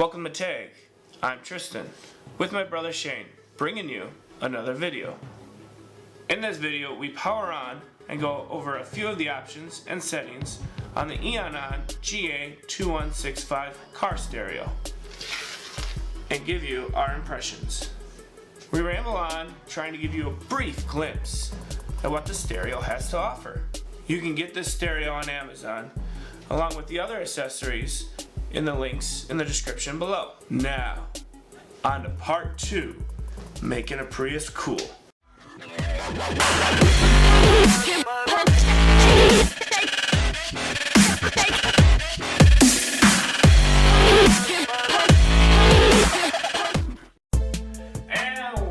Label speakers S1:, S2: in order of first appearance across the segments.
S1: Welcome to Tag. I'm Tristan, with my brother Shane, bringing you another video. In this video, we power on and go over a few of the options and settings on the Eonon GA2165 car stereo and give you our impressions. We ramble on trying to give you a brief glimpse at what the stereo has to offer. You can get this stereo on Amazon along with the other accessories in the links in the description below. Now, on to part 2, making a Prius cool. And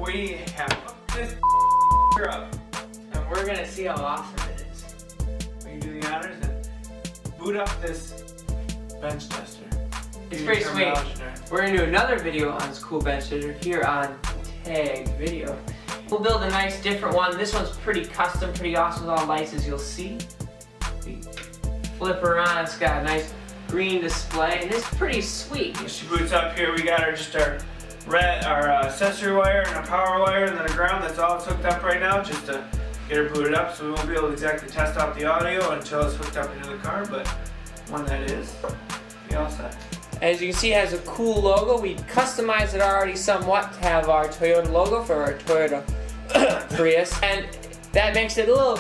S1: we have hooked this up.
S2: And we're gonna see how awesome it is.
S1: We can do the honors and boot up this bench tester.
S2: It's pretty sweet. We're gonna do another video on this cool bench tester here on Tag Video. We'll build a nice different one. This one's pretty custom, pretty awesome with all lights, as you'll see. We flip around, it's got a nice green display, and it's pretty sweet.
S1: When she boots up here, we got our accessory wire and a power wire and then a ground. That's all it's hooked up right now, just to get her booted up. So we won't be able to exactly test out the audio until it's hooked up into the car, but when that is, be all set.
S2: As you can see, it has a cool logo. We customized it already somewhat to have our Toyota logo for our Toyota Prius, and that makes it a little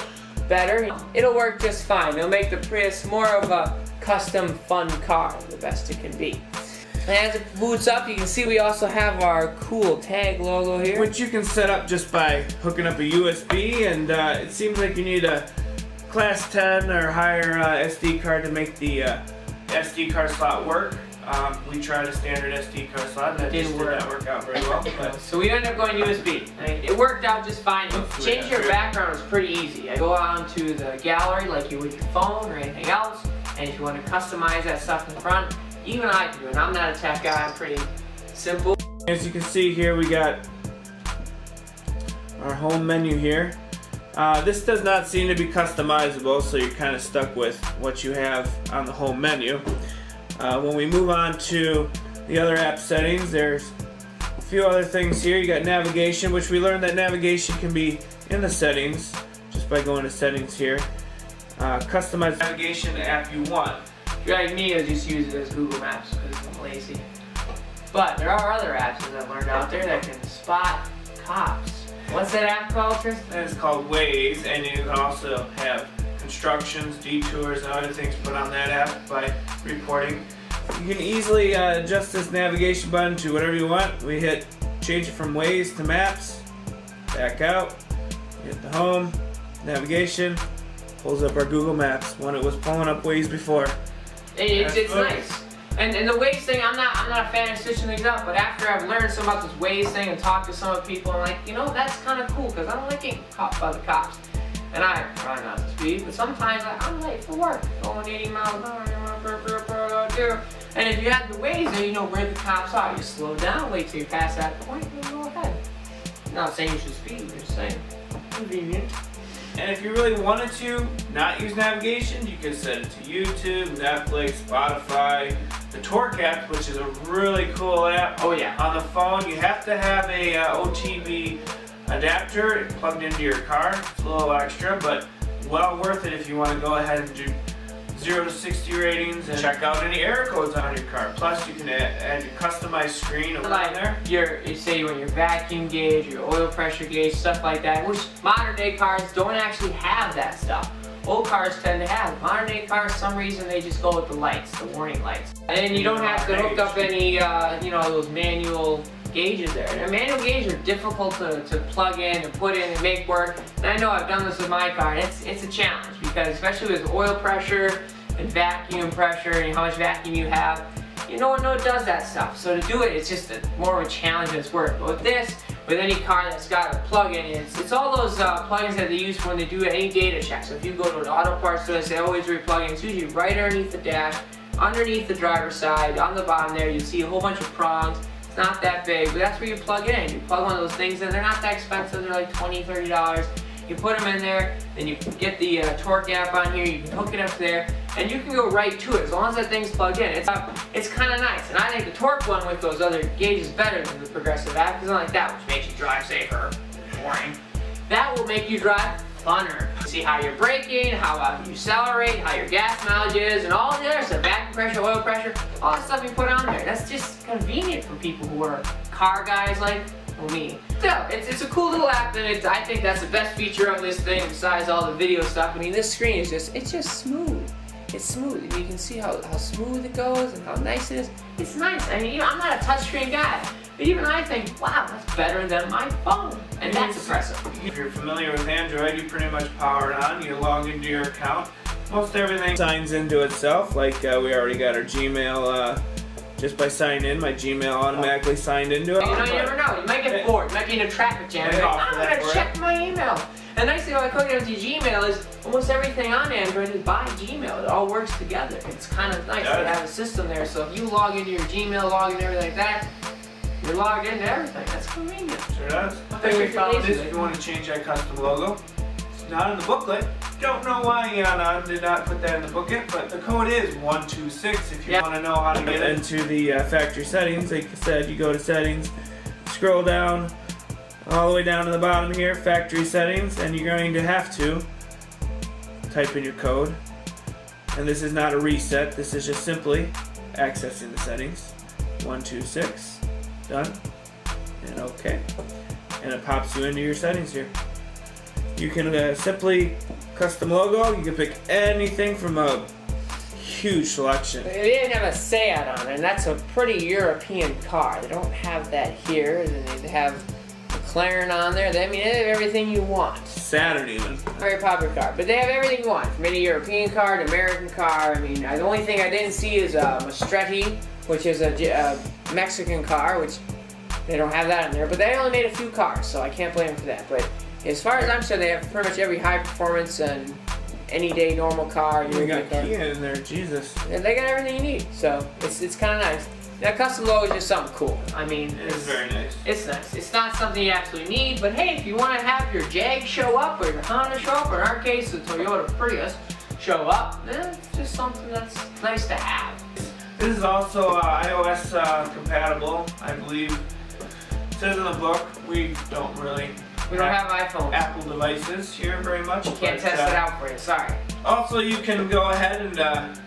S2: better. It'll work just fine. It'll make the Prius more of a custom fun car, the best it can be. And as it boots up, you can see we also have our cool Tag logo here,
S1: which you can set up just by hooking up a USB, and it seems like you need a class 10 or higher SD card to make the SD card slot work. We tried a standard SD card slot and that didn't work out very well. But
S2: so we ended up going USB. I mean, it worked out just fine. Change your background is pretty easy. I go on to the gallery like you would your phone or anything else, and if you want to customize that stuff in the front, even I can do it. I'm not a tech guy, I'm pretty simple.
S1: As you can see here, we got our home menu here. This does not seem to be customizable, so you're kind of stuck with what you have on the home menu. When we move on to the other app settings, there's a few other things here. You got navigation, which we learned that navigation can be in the settings just by going to settings here. Customize navigation app you want.
S2: If you're like me, I just use it as Google Maps because I'm lazy. But there are other apps that I've learned out there that can spot cops. What's that app called, Tristan?
S1: It's called Waze, and you can also have constructions, detours, and other things put on that app by reporting. You can easily adjust this navigation button to whatever you want. We hit change it from Waze to Maps, back out, hit the home, navigation, pulls up our Google Maps when it was pulling up Waze before.
S2: It's nice. And the Waze thing, I'm not a fan of switching things up, but after I've learned some about this Waze thing and talked to some of the people, I'm like, you know, that's kind of cool because I don't like getting caught by the cops. And I try not to speed, but sometimes I'm late for work, going 80 miles an hour, and if you have the Waze there, you know where the cops are. You slow down, wait till you pass that point, and go ahead. I'm not saying you should speed, I'm just saying convenient.
S1: And if you really wanted to not use navigation, you can set it to YouTube, Netflix, Spotify, the Torque app, which is a really cool app.
S2: Oh yeah.
S1: On the phone, you have to have a OTB adapter plugged into your car. It's a little extra, but well worth it if you want to go ahead and do 0 to 60 ratings and check out any error codes on your car. Plus, you can add your customized screen over there.
S2: You say your vacuum gauge, your oil pressure gauge, stuff like that, which modern day cars don't actually have that stuff. Old cars tend to have. Modern day cars, for some reason, they just go with the lights, the warning lights. And you don't have to hook up any, those manual gauges there. And manual gauges are difficult to plug in and put in and make work. And I know I've done this with my car, and it's a challenge because especially with oil pressure and vacuum pressure and how much vacuum you have, no one does that stuff. So to do it, it's just more of a challenge than it's work. But with this, with any car that's got a plug-in, it's all those plugins that they use when they do any data check. So if you go to an auto parts store, they always replug in. It's usually right underneath the dash, underneath the driver's side, on the bottom there, you see a whole bunch of prongs. It's not that big, but that's where you plug it in. You plug one of those things in. They're not that expensive. They're like $20, $30. You can put them in there, then you can get the torque app on here, you can hook it up there, and you can go right to it as long as that thing's plugged in. It's kind of nice, and I think the torque one with those other gauges is better than the progressive app, because unlike that, which makes you drive safer, boring, that will make you drive funner. See how you're braking, how you accelerate, how your gas mileage is, and all the other stuff, vacuum pressure, oil pressure, all that stuff you put on there. That's just convenient for people who are car guys like me. So, it's a cool little app, and I think that's the best feature of this thing besides all the video stuff. I mean, this screen is it's just smooth. It's smooth, and you can see how smooth it goes and how nice it is. It's nice. I mean, I'm not a touchscreen guy, but even I think, wow, that's better than my phone, and that's impressive.
S1: If you're familiar with Android, you pretty much power it on. You log into your account. Most everything signs into itself. Like we already got our Gmail. Just by signing in, my Gmail automatically signed into it.
S2: You know, you never know. You might get bored. You might be in a traffic jam. You're like, I'm gonna check my email. And the nice thing about hooking up to Gmail is almost everything on Android is by Gmail. It all works together. It's kind of nice to have a system there. So if you log into your Gmail, log in everything like that, you're logged into everything. That's convenient.
S1: Sure does. If you want to change that custom logo, it's not in the booklet. Don't know why Eonon did not put that in the booklet, but the code is 126 if you want to know how to get into the factory settings. Like I said, you go to settings, scroll down, all the way down to the bottom here, factory settings, and you're going to have to type in your code. And this is not a reset, this is just simply accessing the settings. 126, done, and OK. And it pops you into your settings here. You can simply custom logo, you can pick anything from a huge selection.
S2: They didn't have a Seat on it, and that's a pretty European car. They don't have that here. They have McLaren on there. I mean, they have everything you want.
S1: Saturn even.
S2: Very popular car. But they have everything you want. From any European car to American car. I mean, the only thing I didn't see is a Maserati, which is a Mexican car, which they don't have that in there. But they only made a few cars, so I can't blame them for that. But as far as I'm concerned, they have pretty much every high performance and any day normal car.
S1: You got Kia in there, Jesus.
S2: And they got everything you need, so it's kind of nice. Now, custom logo is just something cool. I mean,
S1: it's very nice.
S2: It's nice. It's not something you absolutely need, but hey, if you want to have your Jag show up or your Honda show up, or in our case, the Toyota Prius show up, then it's just something that's nice to have.
S1: This is also iOS compatible, I believe. It says in the book. We don't have
S2: iPhones.
S1: Apple devices here very much.
S2: Can't test it out for you, sorry.
S1: Also, you can go ahead and,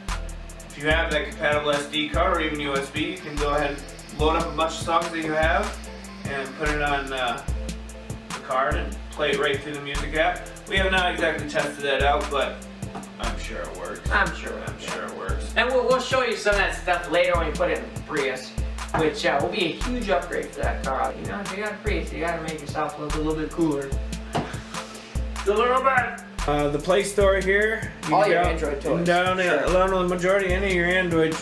S1: if you have that compatible SD card or even USB, you can go ahead and load up a bunch of songs that you have and put it on the card and play it right through the music app. We have not exactly tested that out, but I'm sure it works.
S2: I'm sure
S1: it works.
S2: And we'll show you some of that stuff later when we put it in the Prius, which will be a huge upgrade for that car. You know, if you got a Prius, you got to make yourself look a little bit cooler.
S1: A little bit. The Play Store here.
S2: All your Android toys.
S1: Down the majority, any of your Android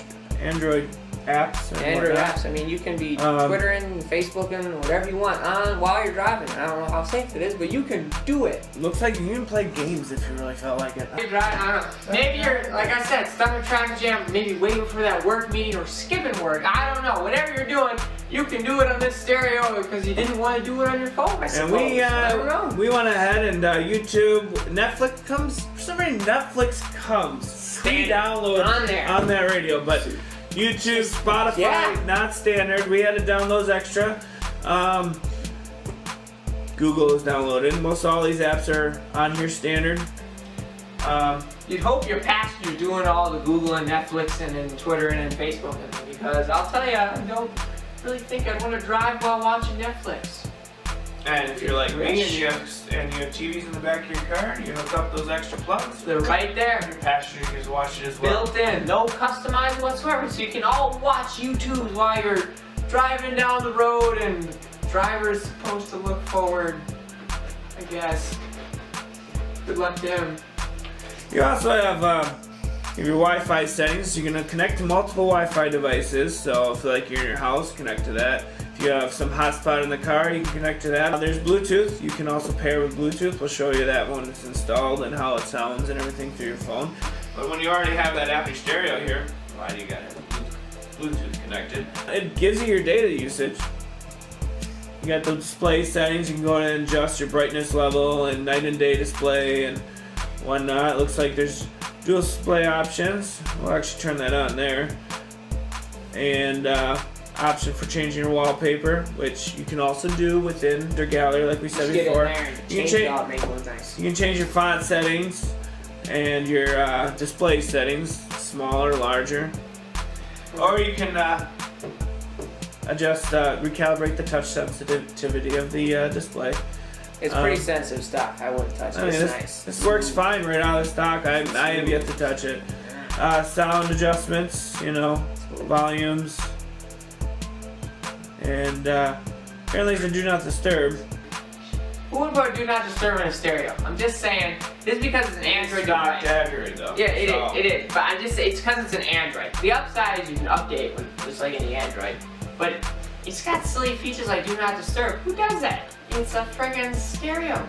S1: apps.
S2: Android apps. I mean, you can be Twittering, Facebooking, whatever you want on while you're driving. I don't know how safe it is, but you can do it.
S1: Looks like you can play games if you really felt like it.
S2: You're driving, I don't know. Maybe you're, like I said, stuck in a traffic jam, maybe waiting for that work meeting or skipping work. I don't know. Whatever you're doing, you can do it on this stereo because you didn't want to do it on your phone, I suppose.
S1: And we went ahead and YouTube, Netflix comes, for some reason Netflix comes pre-download on that radio, but YouTube, Spotify, not standard. We had to download those extra. Google is downloaded. Most all these apps are on here standard.
S2: You'd hope your passenger's doing all the Google and Netflix and Twitter and Facebook, because I'll tell you, I don't really think I'd want to drive while watching Netflix.
S1: And if you're like me and you have TVs in the back of your car, you hook up those extra plugs.
S2: They're right there.
S1: Your passenger can just watch it as well.
S2: Built in, no customized whatsoever. So you can all watch YouTube while you're driving down the road, and driver's supposed to look forward, I guess. Good luck to him.
S1: You also have your Wi-Fi settings. You can connect to multiple Wi-Fi devices. So if like you're in your house, connect to that. If you have some hotspot in the car, you can connect to that. There's Bluetooth. You can also pair with Bluetooth. We'll show you that when it's installed and how it sounds and everything through your phone. But when you already have that Apple stereo here, why do you got Bluetooth connected? It gives you your data usage. You got the display settings. You can go in and adjust your brightness level and night and day display and whatnot. It looks like there's dual display options. We'll actually turn that on there. And option for changing your wallpaper, which you can also do within their gallery, like we said before. You can change your font settings and your display settings, smaller, larger, or you can adjust, recalibrate the touch sensitivity of the display.
S2: It's pretty sensitive stuff. I wouldn't touch it. It's nice.
S1: This works fine right out of stock. I have yet to touch it. Sound adjustments, you know, volumes, and apparently it's a do not disturb.
S2: Who would put do not disturb in a stereo? I'm just saying, this is because it's an Android device.
S1: Android though.
S2: Yeah, it is. But I'm just saying, it's because it's an Android. The upside is you can update with just like any Android. But it's got silly features like do not disturb. Who does that? It's a friggin' stereo.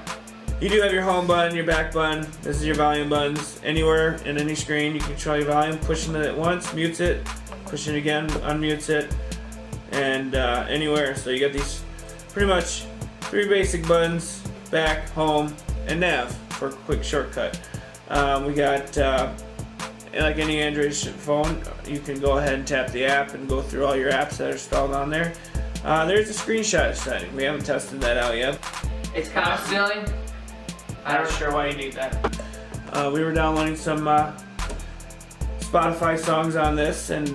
S1: You do have your home button, your back button. This is your volume buttons. Anywhere in any screen, you can control your volume. Pushing it once mutes it. Pushing it again unmutes it. And anywhere. So you got these pretty much 3 basic buttons: back, home, and nav for a quick shortcut. We got like any Android phone, you can go ahead and tap the app and go through all your apps that are installed on there. There's a screenshot setting. We haven't tested that out yet.
S2: It's kind of silly.
S1: I'm not sure why you need that. We were downloading some Spotify songs on this, and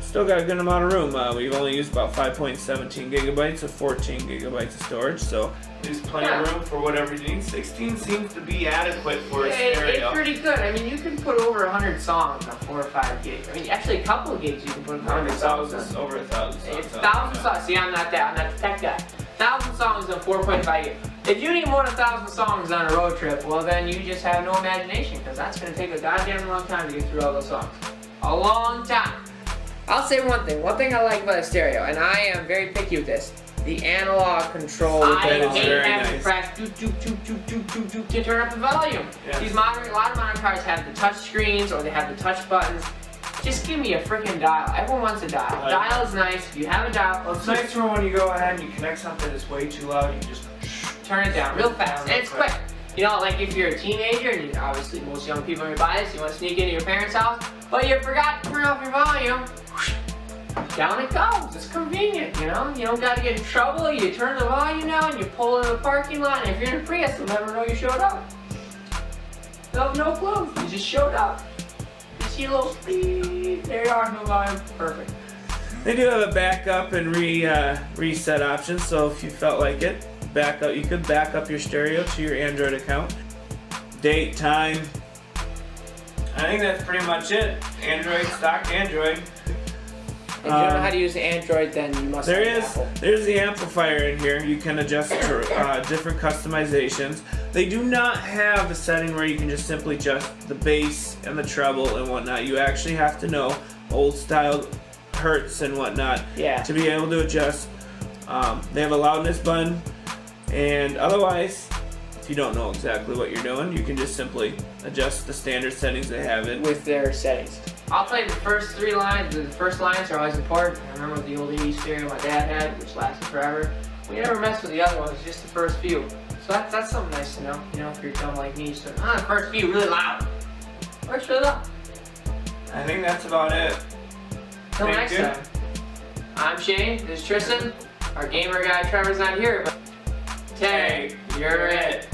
S1: still got a good amount of room. We've only used about 5.17 gigabytes of 14 gigabytes of storage, so there's plenty of room for whatever you need. 16 seems to be adequate for a stereo.
S2: It's pretty good. I mean, you can put over 100 songs on 4 or 5 gigs. I mean, actually, a couple of gigs you can put 100 songs on.
S1: Over 1,000 songs.
S2: It's 1,000 songs. See, I'm not that. I'm not the tech guy. 1,000 songs on 4.5 gigs. If you need more than 1,000 songs on a road trip, well then you just have no imagination, because that's going to take a goddamn long time to get through all those songs. A long time. I'll say one thing. One thing I like about a stereo, and I am very picky with this, the analog control. I hate having to press to turn up the volume.
S1: Yes.
S2: These a lot of modern cars have the touch screens or they have the touch buttons. Just give me a freaking dial. Everyone wants a dial. Dial is nice. If you have a dial,
S1: well, it's nice for when you go ahead and you connect something that's way too loud, you just
S2: turn it down real fast. And it's quick. You know, like if you're a teenager, and obviously most young people are buy this, you want to sneak into your parents' house, but you forgot to turn off your volume. Down it goes. It's convenient, you know? You don't got to get in trouble. You turn the volume down, you pull into the parking lot, and if you're in a Prius, they'll never know you showed up. They'll have no clue. You just showed up. You see a little beep. There you are, no volume. Perfect.
S1: They do have a backup and reset option, so if you felt like it, you could back up your stereo to your Android account. Date, time. I think that's pretty much it. Android, stock Android.
S2: If you don't know how to use Android, then you must have Apple.
S1: There's the amplifier in here. You can adjust for different customizations. They do not have a setting where you can just simply adjust the bass and the treble and whatnot. You actually have to know old style hertz and whatnot to be able to adjust. They have a loudness button, and otherwise, if you don't know exactly what you're doing, you can just simply adjust the standard settings they have it
S2: with their settings. I'll tell you, the first 3 lines, the first lines are always important. I remember the old 80s stereo my dad had, which lasted forever. We never messed with the other ones, just the first few. So that's something nice to know. You know, if you're dumb like me, so the first few really loud. Works really well.
S1: I think that's about it.
S2: Till next time. I'm Shane, this is Tristan. Our gamer guy Trevor's not here, but you're it.